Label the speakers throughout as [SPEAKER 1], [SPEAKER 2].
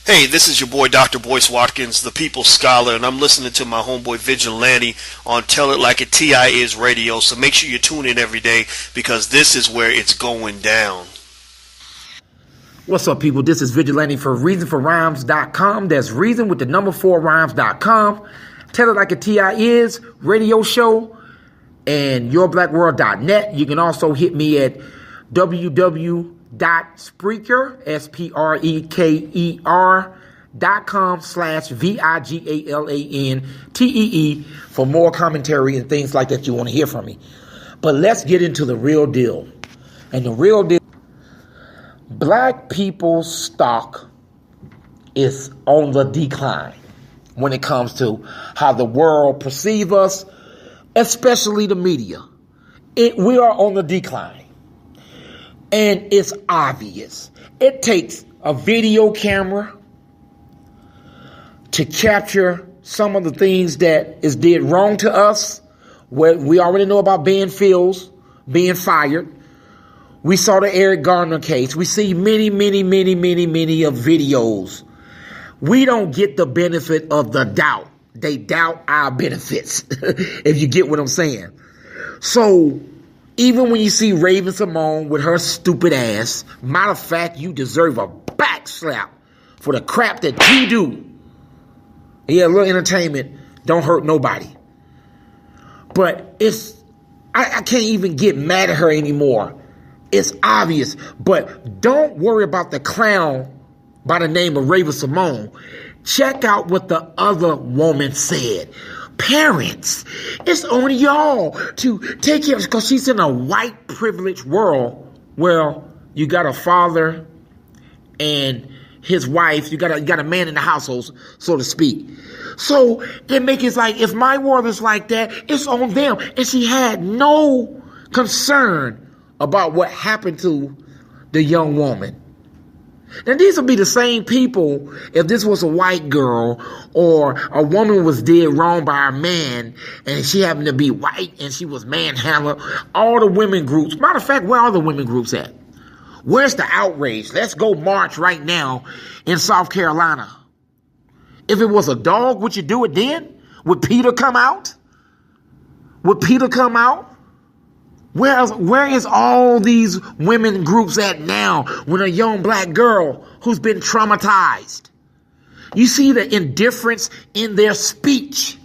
[SPEAKER 1] Hey, this is your boy Dr. Boyce Watkins, the People's Scholar, and I'm listening to my homeboy Vigilantee on Tell It Like a T.I. Is Radio, so make sure you tune in every day because this is where it's going down.
[SPEAKER 2] What's up, people? This is Vigilantee for reasonforrhymes.com. That's reason with the number 4rhymes.com. Tell It Like a T.I. Is radio show and yourblackworld.net. You can also hit me at www.spreaker.com/VIGALANTEE for more commentary and things like that you want to hear from me. But let's get into the real deal. And the real deal, black people's stock is on the decline when it comes to how the world perceives us, especially the media. We are on the decline. And it's obvious. It takes a video camera to capture some of the things that is did wrong to us. Where we already know about Ben Fields being fired. We saw the Eric Garner case. We see many of videos. We don't get the benefit of the doubt. They doubt our benefits, if you get what I'm saying. So, even when you see Raven Simone with her stupid ass, matter of fact, you deserve a back slap for the crap that you do. Yeah, a little entertainment don't hurt nobody. But I can't even get mad at her anymore. It's obvious. But don't worry about the clown by the name of Raven Simone. Check out what the other woman said. Parents, it's on y'all to take care of, because she's in a white privileged world where you got a father and his wife, you got a man in the household, so to speak. So it makes it like, if my world is like that, it's on them. And she had no concern about what happened to the young woman. Now, these would be the same people if this was a white girl or a woman was dead wrong by a man and she happened to be white and she was manhandled. All the women groups. Matter of fact, where are the women groups at? Where's the outrage? Let's go march right now in South Carolina. If it was a dog, would you do it then? Would Peter come out? Would Peter come out? Where is all these women groups at now when a young black girl who's been traumatized? You see the indifference in their speech.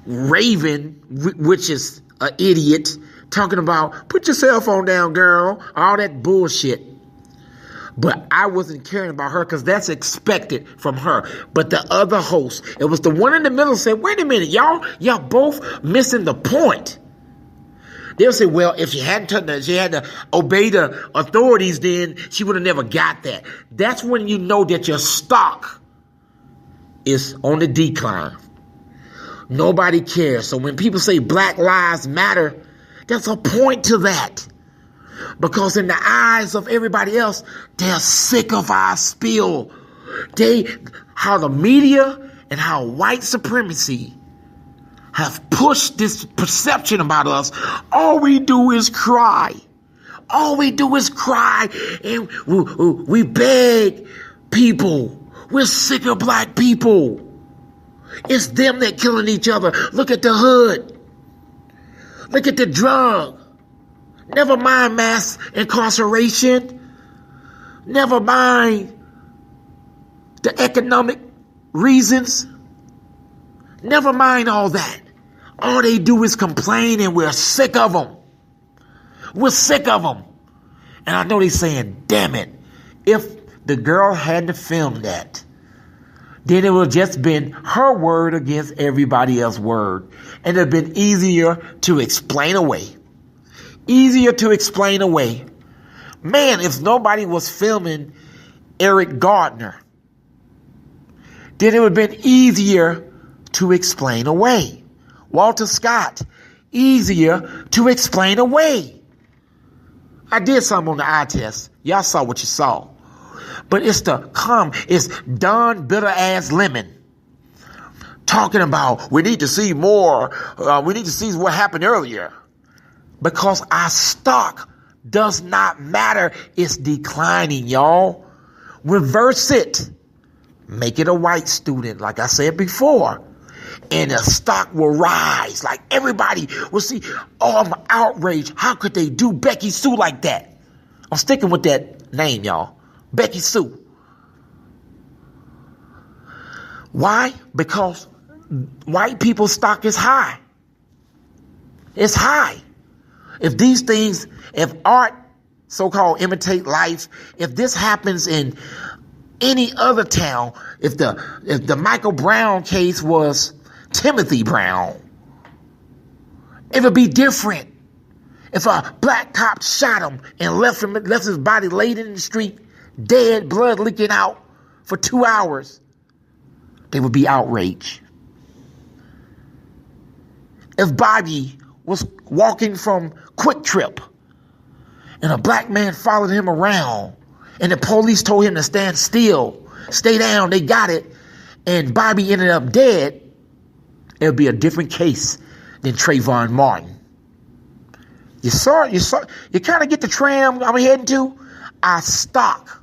[SPEAKER 2] Raven, which is an idiot, talking about, put your cell phone down, girl, all that bullshit. But I wasn't caring about her because that's expected from her. But the other host, it was the one in the middle, said, wait a minute, y'all both missing the point. They'll say, well, if she hadn't she had to obey the authorities, then she would have never got that. That's when you know that your stock is on the decline. Nobody cares. So when people say Black Lives Matter, there's a point to that. Because in the eyes of everybody else, they're sick of our spiel. How the media and how white supremacy have pushed this perception about us. All we do is cry. All we do is cry. And we beg people. We're sick of black people. It's them that killing each other. Look at the hood. Look at the drug. Never mind mass incarceration. Never mind the economic reasons. Never mind all that. All they do is complain, and we're sick of them. We're sick of them. And I know they're saying, damn it, if the girl hadn't filmed that, then it would have just been her word against everybody else's word. And it would have been easier to explain away. Easier to explain away. Man, if nobody was filming Eric Gardner, then it would have been easier to explain away. Walter Scott, easier to explain away. I did something on the eye test. Y'all saw what you saw. But it's Don Bitter Ass Lemon talking about we need to see more. We need to see what happened earlier. Because our stock does not matter. It's declining, y'all. Reverse it. Make it a white student, like I said before. And the stock will rise. Like everybody will see, oh, I'm outraged. How could they do Becky Sue like that? I'm sticking with that name, y'all. Becky Sue. Why? Because white people's stock is high. It's high. If these things, if art, so-called imitate life, if this happens in any other town, if the Michael Brown case was Timothy Brown, it would be different. If a black cop shot him and left his body laid in the street, dead, blood leaking out for 2 hours, they would be outraged. If Bobby was walking from Quick Trip and a black man followed him around and the police told him to stand still, stay down, they got it, and Bobby ended up dead, it would be a different case than Trayvon Martin. You kind of get the tram I'm heading to? Our stock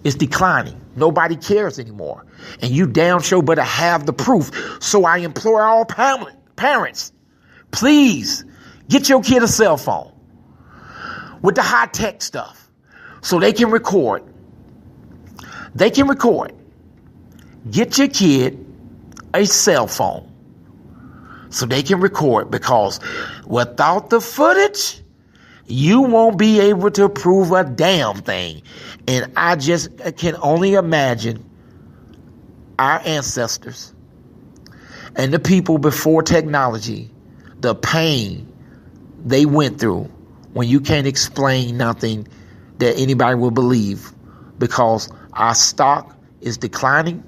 [SPEAKER 2] is declining. Nobody cares anymore. And you damn sure better have the proof. So I implore all parents, please get your kid a cell phone with the high-tech stuff so they can record. Get your kid a cell phone so they can record, because without the footage, you won't be able to prove a damn thing. And I just can only imagine our ancestors and the people before technology, the pain they went through when you can't explain nothing that anybody will believe, because our stock is declining.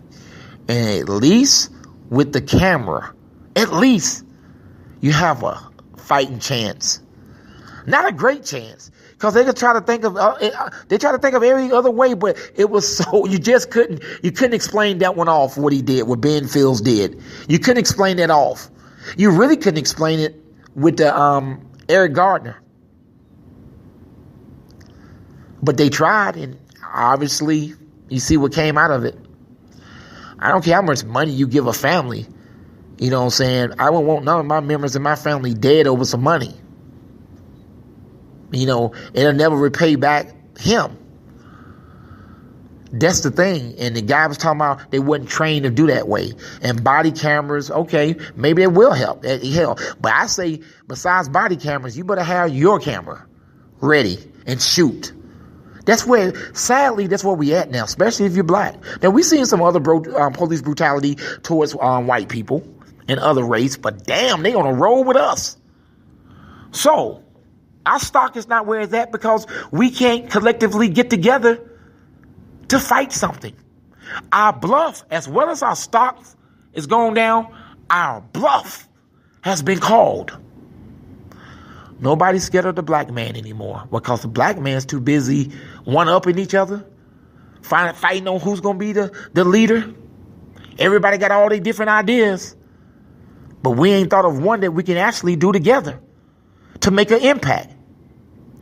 [SPEAKER 2] And at least with the camera, at least you have a fighting chance. Not a great chance, because they could try to think of every other way, but it was so you couldn't explain that one off, what he did, what Ben Fields did. You couldn't explain that off. You really couldn't explain it with the Eric Gardner. But they tried, and obviously you see what came out of it. I don't care how much money you give a family. You know what I'm saying? I won't want none of my members in my family dead over some money. You know, it'll never repay back him. That's the thing. And the guy was talking about they wasn't trained to do that way. And body cameras, okay, maybe it will help. Hell, but I say, besides body cameras, you better have your camera ready and shoot. Sadly, that's where we at now, especially if you're black. Now, we've seen some other police brutality towards white people and other race, but damn, they on a roll with us. So, our stock is not where it's at because we can't collectively get together to fight something. Our bluff, as well as our stock is going down, our bluff has been called. Nobody's scared of the black man anymore because the black man's too busy one-upping each other, fighting on who's going to be the leader. Everybody got all their different ideas, but we ain't thought of one that we can actually do together to make an impact.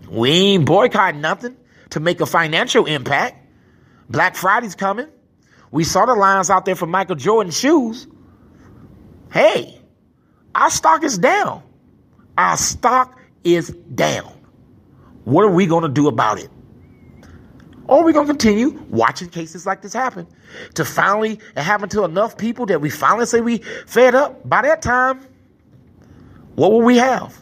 [SPEAKER 2] We ain't boycotting nothing to make a financial impact. Black Friday's coming. We saw the lines out there for Michael Jordan shoes. Hey, our stock is down. Our stock is down. What are we going to do about it? Or are we going to continue watching cases like this happen to finally it happen to enough people that we finally say we fed up? By that time, what will we have?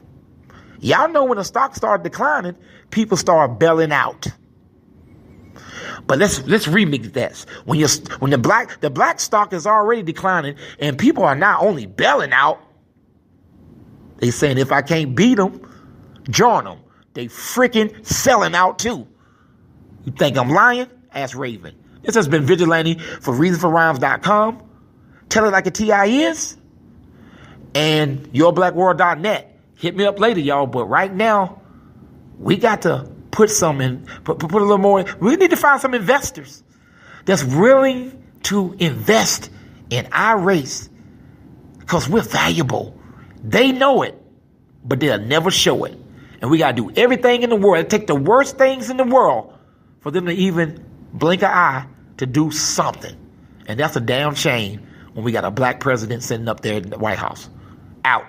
[SPEAKER 2] Y'all know when the stock started declining, people start bailing out. But let's remix that. When the black stock is already declining and people are not only bailing out, they saying if I can't beat them, join them. They freaking selling out too. You think I'm lying? Ask Raven. This has been Vigilante for reasonforrhymes.com. Tell it like a TI is. And yourblackworld.net. Hit me up later, y'all. But right now, we got to put a little more. We need to find some investors that's willing to invest in our race because we're valuable. They know it, but they'll never show it. And we got to do everything in the world. Take the worst things in the world for them to even blink an eye to do something. And that's a damn shame when we got a black president sitting up there in the White House. Out.